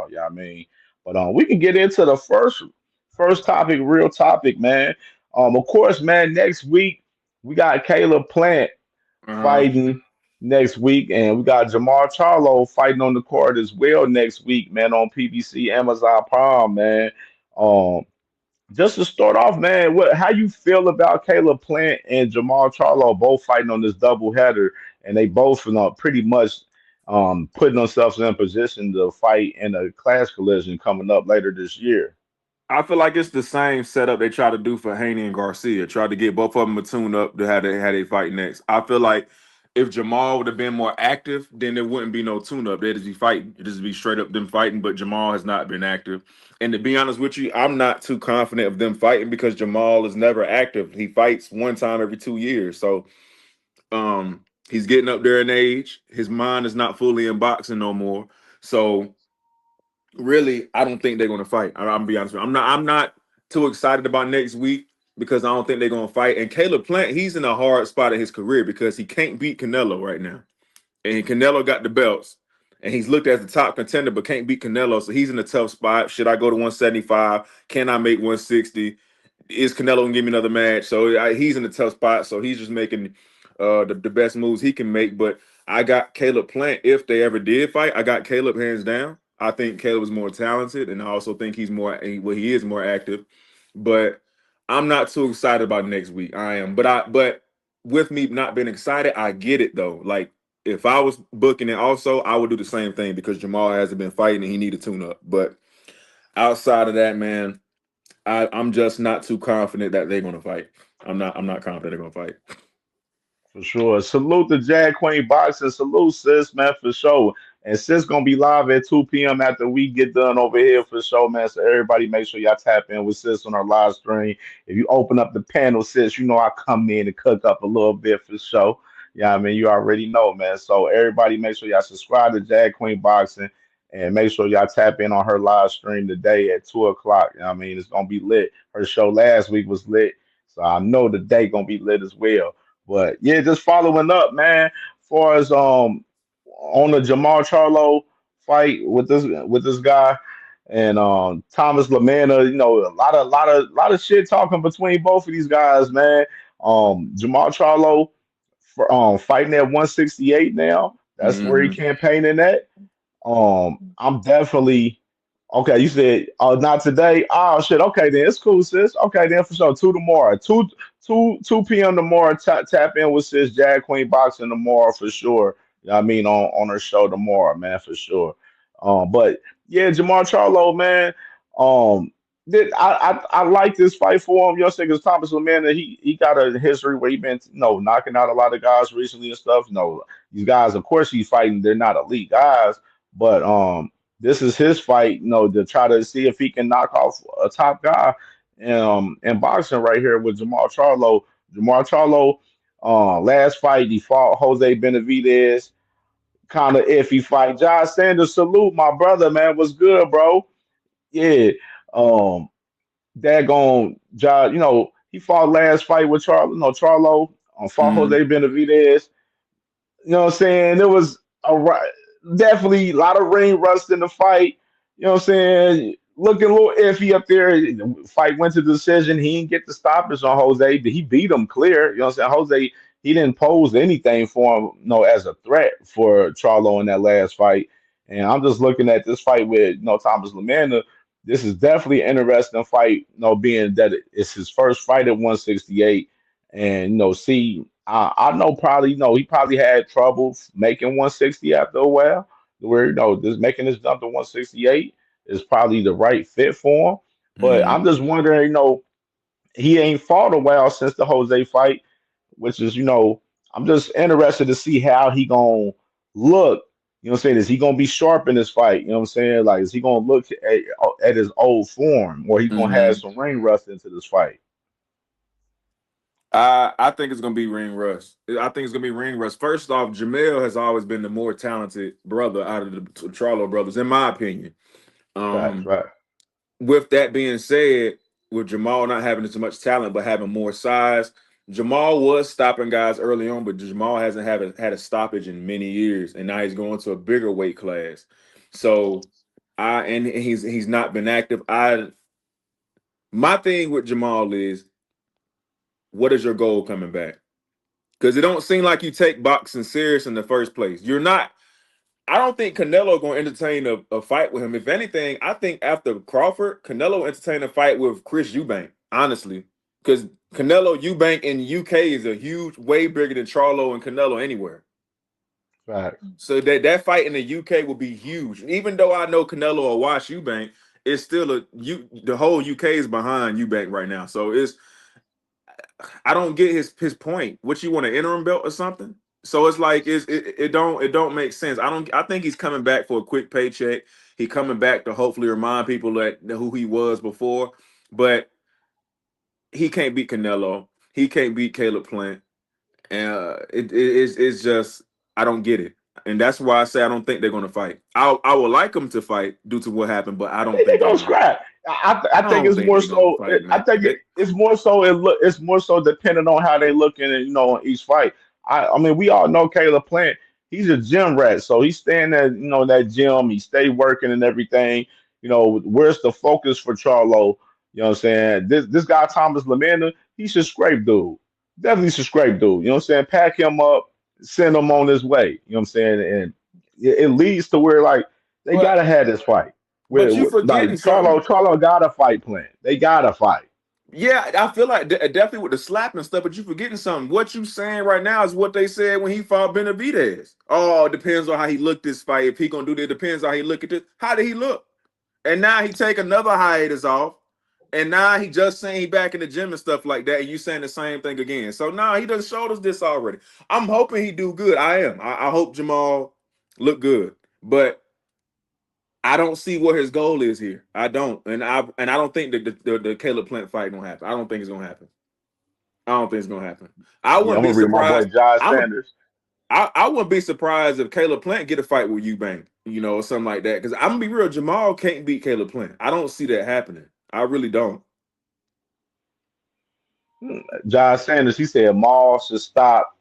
You know what I mean? But we can get into the first topic, real topic, man. Of course, man. Next week we got Caleb Plant Uh-huh. fighting next week, and we got Jamal Charlo fighting on the card as well next week, man, on PBC Amazon Prime, man. Um, just to start off, man, what how you feel about Caleb Plant and Jamal Charlo both fighting on this double header, and they both, pretty much putting themselves in position to fight in a class collision coming up later this year. I feel like it's the same setup they try to do for Haney and Garcia. Try to get both of them a tune up to how they fight next. I feel like if Jamal would have been more active, then there wouldn't be no tune up. They'd just be fighting. It'd just be straight up them fighting. But Jamal has not been active. And to be honest with you, I'm not too confident of them fighting because Jamal is never active. He fights one time every 2 years. So he's getting up there in age. His mind is not fully in boxing no more. So really, I don't think they're going to fight. I'm gonna be honest with you. I'm not too excited about next week because I don't think they're going to fight. And Caleb Plant, he's in a hard spot in his career because he can't beat Canelo right now, and Canelo got the belts, and he's looked as the top contender, but can't beat Canelo. So he's in a tough spot. Should I go to 175? Can I make 160? Is Canelo gonna give me another match? So he's in a tough spot. So he's just making the best moves he can make. But I got Caleb Plant. If they ever did fight, I got Caleb hands down. I think Caleb is more talented, and I also think he's he is more active. But I'm not too excited about next week. I am, but with me not being excited, I get it though. Like if I was booking it, also I would do the same thing because Jamal hasn't been fighting and he need a tune up. But outside of that, man, I'm just not too confident that they're gonna fight. I'm not confident they're gonna fight. For sure. Salute the Jag Queen Boxing. Salute sis, man, for sure. And sis gonna be live at 2 p.m. after we get done over here for sure, man. So everybody make sure y'all tap in with sis on our live stream. If you open up the panel, sis, you know I come in and cook up a little bit for sure. Yeah, I mean you already know, man. So everybody make sure y'all subscribe to Jag Queen Boxing and make sure y'all tap in on her live stream today at 2 o'clock. You know what I mean? It's gonna be lit. Her show last week was lit. So I know the day gonna be lit as well. But yeah, just following up, man. As far as on the Jamal Charlo fight with this guy and Thomas Lamana, a lot of shit talking between both of these guys, man. Jamal Charlo for fighting at 168 now. That's where he Hmm. campaigning at. I'm definitely okay. You said, oh, not today. Oh shit. Okay, then it's cool, sis. Okay, then for sure. Two tomorrow. Two p.m. tomorrow. Tap in with sis Jag Queen Boxing tomorrow for sure. You know what I mean on her show tomorrow, man, for sure. But yeah, Jamal Charlo, man. Um, I like this fight for him. You know, because Thomas Lamanda, he got a history where he been knocking out a lot of guys recently and stuff. These guys, of course, he's fighting. They're not elite guys, but this is his fight, to try to see if he can knock off a top guy in boxing right here with Jamal Charlo. Jamal Charlo, last fight he fought Jose Benavidez, kind of iffy fight. Josh Sanders, salute my brother, man. What's good, bro? Yeah, um, daggone Josh. He fought last fight with Charlo. No, Charlo fought Hmm. Jose Benavidez. You know what I'm saying? It was definitely a lot of ring rust in the fight. You know what I'm saying? Looking a little iffy up there. The fight went to decision. He didn't get the stoppage on Jose, but he beat him clear. You know what I'm saying? Jose, he didn't pose anything for him, as a threat for Charlo in that last fight. And I'm just looking at this fight with Thomas Lamanda. This is definitely an interesting fight, being that it's his first fight at 168. And see, I know probably he probably had trouble making 160 after a while. Where just making this jump to 168 is probably the right fit for him. But Hmm. I'm just wondering, he ain't fought a while since the Jose fight, which is I'm just interested to see how he gonna look. You know what I'm saying? Is he gonna be sharp in this fight? You know what I'm saying? Like, is he gonna look at his old form, or he gonna have Hmm. some ring rust into this fight? I think it's gonna be ring rust. I think it's gonna be ring rust. First off, Jamel has always been the more talented brother out of the Charlo brothers, in my opinion. Facts, Um, right? with that being said, with Jamal not having as much talent but having more size, Jamal was stopping guys early on, but Jamal hasn't had a stoppage in many years, and now he's going to a bigger weight class. So And he's not been active. My thing with Jermall is, what is your goal coming back? Because it don't seem like you take boxing serious in the first place. You're not. I don't think Canelo going to entertain a fight with him. If anything, I think after Crawford, Canelo entertain a fight with Chris Eubank. Honestly, because Canelo Eubank in UK is a huge, way bigger than Charlo and Canelo anywhere. Facts. So that fight in the UK will be huge. Even though I know Canelo will watch Eubank, it's still the whole UK is behind Eubank right now. So I don't get his point. What, you want an interim belt or something? So it's like it don't make sense. I think he's coming back for a quick paycheck. He coming back to hopefully remind people that who he was before, but he can't beat Canelo. He can't beat Caleb Plant. And it's just, I don't get it. And that's why I say I don't think they're gonna fight. I would like them to fight due to what happened, but I I don't think they're think they're gonna gonna. scrap. I I think don't it's think more they're gonna so. fight, I man. think it's more so. It's more so dependent on how they looking, and on each fight. I mean, we all know Caleb Plant. He's a gym rat, so he's staying at that gym. He stay working and everything. Where's the focus for Charlo? You know what I'm saying? This guy Thomas Lamanda, he should scrape dude. Definitely should scrape dude. You know what I'm saying? Pack him up, send him on his way. You know what I'm saying? And it leads to where like they But gotta have this fight. but you Like forgetting Charlo, something. Charlo got a fight plan. They got to fight. Yeah, I feel like definitely with the slap and stuff, but you forgetting something. What you saying right now is what they said when he fought Benavidez. Oh, it depends on how he looked this fight. If he gonna do that, it depends on how he look at this. How did he look? And now he take another hiatus off, and now he just saying he back in the gym and stuff like that. And you saying the same thing again. So now he done showed us this already. I'm hoping he do good. I am. I hope Jermall look good, but I don't see what his goal is here. I don't, and I don't think that the Caleb Plant fight gonna happen. I don't think it's gonna happen. I don't think it's gonna happen. I Yeah, wouldn't I'm be gonna read my boy surprised. Josh I'm a, Sanders. I wouldn't be surprised if Caleb Plant get a fight with Eubank, or something like that. Because I'm gonna be real, Jamal can't beat Caleb Plant. I don't see that happening. I really don't. Josh Sanders. He said Maul should stop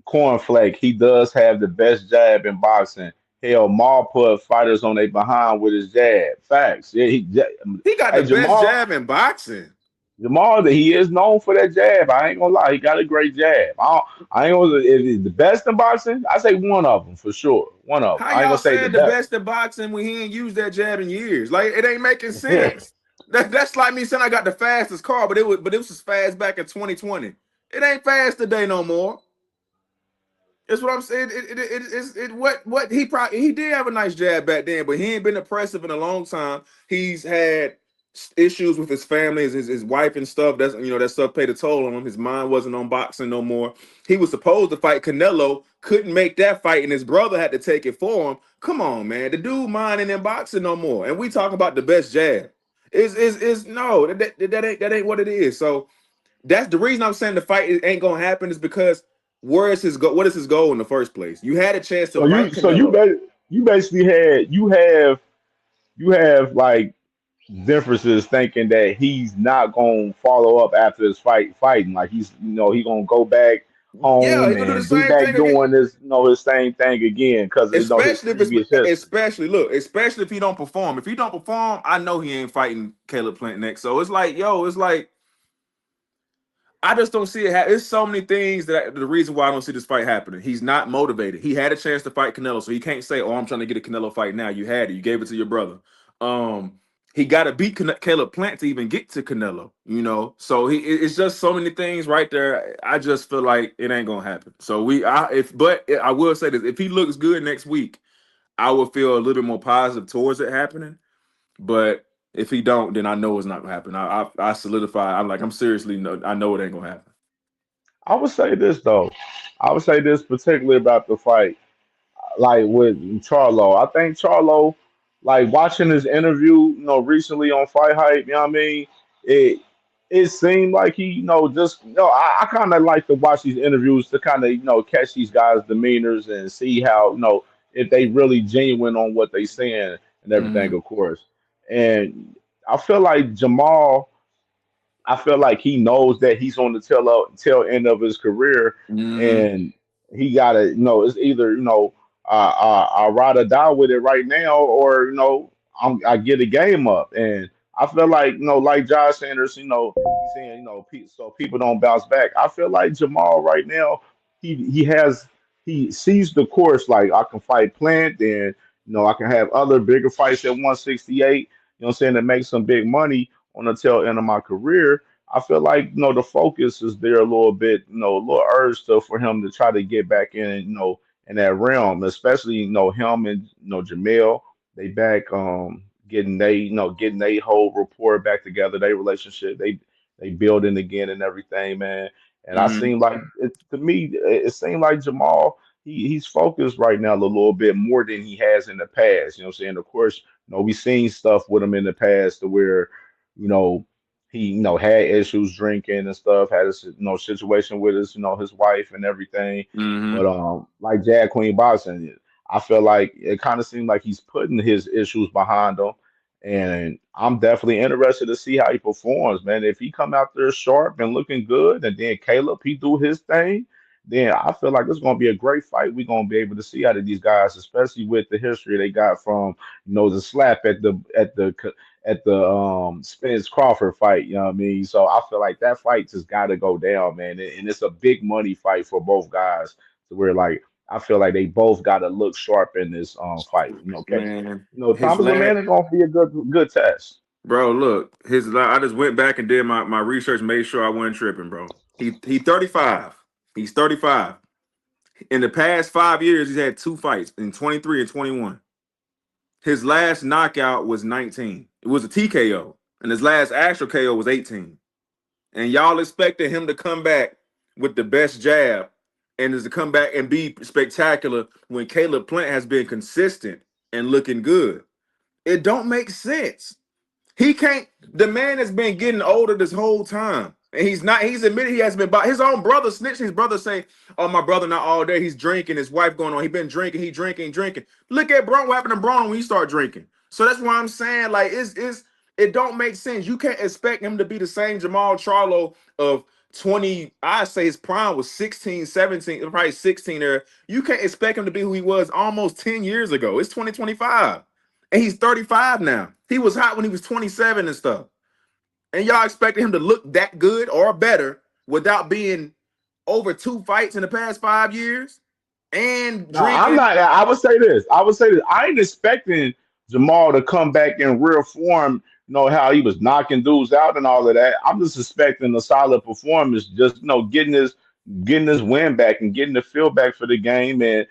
Cornflake. He does have the best jab in boxing. Hell, Maul put fighters on their behind with his jab. Facts. Yeah, He got hey the best Jamal. jab in boxing. Jamal, he is known for that jab. I ain't gonna lie, he got a great jab. I ain't gonna. If he's the best in boxing, I say one of them for sure. One of them. How I ain't gonna y'all say the saying the best. best in boxing when he ain't used that jab in years? Like, it ain't making sense. That's like me saying I got the fastest car, but it was as fast back in 2020. It ain't fast today no more. That's what I'm saying. What he did have a nice jab back then, but he ain't been impressive in a long time. He's had issues with his family, his wife and stuff. That stuff paid a toll on him. His mind wasn't on boxing no more. He was supposed to fight Canelo, couldn't make that fight, and his brother had to take it for him. Come on, man, the dude mind ain't in boxing no more. And we talk about the best jab. Is no, that ain't what it is. So that's the reason I'm saying the fight ain't gonna happen, is because where is his go? What is his goal in the first place? You had a chance to So you fight so you Canelo. ba- you basically you have like differences thinking that he's not gonna follow up after this fighting. Like he gonna go back Yeah, home he gonna do the and be same back thing again. doing this his same thing again because his Especially if it's previous history. especially if he don't perform. If he don't perform, I know he ain't fighting Caleb Plant next. So it's like I just don't see it. There's so many things the reason why I don't see this fight happening. He's not motivated. He had a chance to fight Canelo, so he can't say, "Oh, I'm trying to get a Canelo fight now." You had it. You gave it to your brother. He got to beat Caleb Plant to even get to Canelo. So it's just so many things right there. I just feel like it ain't gonna happen. So I will say this: if he looks good next week, I would feel a little bit more positive towards it happening. But if he don't, then I know it's not gonna happen. I solidify. I'm seriously no. I know it ain't gonna happen. I would say this though. I would say this particularly about the fight, like with Charlo. I think Charlo, like watching his interview, recently on Fight Hype. You know what I mean? It it seemed like he, just I kind of like to watch these interviews to kind of catch these guys' demeanors and see how if they really genuine on what they saying and everything, Hmm. of course. And I feel like Jamal. I feel like he knows that he's on the tail end of his career, Hmm. and he gotta, it's either I ride or die with it right now, or I get the game up, and I feel like like Josh Sanders, he's saying so people don't bounce back. I feel like Jamal right now, he sees the course like I can fight Plant, and I can have other bigger fights at 168. What I'm saying, to make some big money on the tail end of my career. I feel like the focus is there a little bit, a little urge to for him to try to get back in that realm, especially him and Jamel. They back getting they whole rapport back together, their relationship. They building again and everything, man. And I Hmm. seem like to me, it seemed like Jamal. He's focused right now a little bit more than he has in the past. What I'm saying? Of course, we've seen stuff with him in the past to where, you know, he had issues drinking and stuff, had a situation with his wife and everything. But Hmm. like Jad Queen Boxing, I feel like it kind of seemed like he's putting his issues behind him, and I'm definitely interested to see how he performs, man. If he come out there sharp and looking good, and then Caleb he do his thing, then I feel like it's going to be a great fight. We're going to be able to see out of these guys, especially with the history they got from the slap at the Spence Crawford fight. You know what I mean? So I feel like that fight just got to go down, man, and it's a big money fight for both guys. So we're like, I feel like they both got to look sharp in this fight. Okay, Man, his Thomas last, Amanda gonna be a good test. bro, look, I just went back and did my research, made sure I wasn't tripping, bro. He 35. He's 35. In the past 5 years, he's had two fights in 23 and 21. His last knockout was 19. It was a TKO. And his last actual KO was 18. And y'all expected him to come back with the best jab and is to come back and be spectacular when Caleb Plant has been consistent and looking good. It don't make sense. He can't. The man has been getting older this whole time, and he's not. He's admitted he has been. By his own brother snitched. His brother say, "Oh, my brother not all day. He's drinking. His wife going on. He been drinking. He drinking, drinking. Look at Braun. What happened to Braun when he start drinking? So that's why I'm saying, like, it don't make sense. You can't expect him to be the same Jermall Charlo of 20. I say his prime was 16, 17, probably 16 there. You can't expect him to be who he was almost 10 years ago. It's 2025. And he's 35 now. He was hot when he was 27 and stuff. And y'all expected him to look that good or better without being over two fights in the past 5 years and No, I'm drinking. not. I would say this. I would say this. I ain't expecting Jamal to come back in real form. How he was knocking dudes out and all of that. I'm just expecting a solid performance. Just getting his win back and getting the feel back for the game, and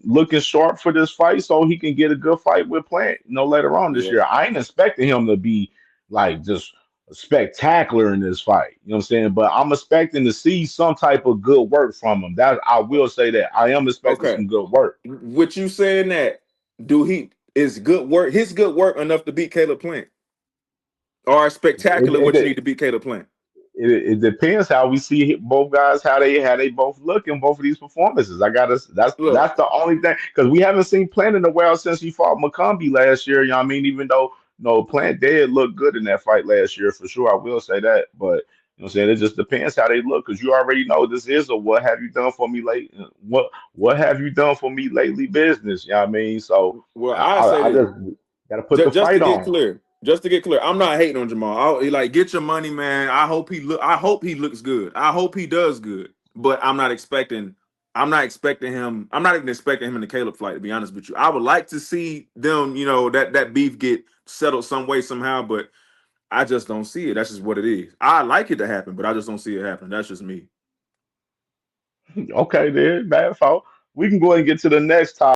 looking sharp for this fight so he can get a good fight with Plant. Later on this Yeah. year. I ain't expecting him to be like just spectacular in this fight. You know what I'm saying? But I'm expecting to see some type of good work from him. That I will say that I am expecting Okay. some good work. With you saying that, do he is good work his good work enough to beat Caleb Plant? Or spectacular It, what you it, need to beat Caleb Plant? it depends how we see both guys how they both look in both of these performances. I gotta Look, that's the only thing because we haven't seen Plant in a while since he fought McCombie last year. You know what I mean? Even though Plant did look good in that fight last year for sure, I will say that. But what I'm saying, it just depends how they look because you already know this is a what have you done for me late what have you done for me lately business. You know what I mean? So well, I say I this. just gotta put the Just to fight get on. clear, I'm not hating on Jamal. Like, get your money, man. I hope he looks good. I hope he does good. But I'm not expecting. I'm not expecting him. I'm not even expecting him in the Caleb fight. To be honest with you, I would like to see them. That beef get settled some way somehow. But I just don't see it. That's just what it is. I like it to happen, but I just don't see it happen. That's just me. Okay, then, bad fault. We can go ahead and get to the next topic.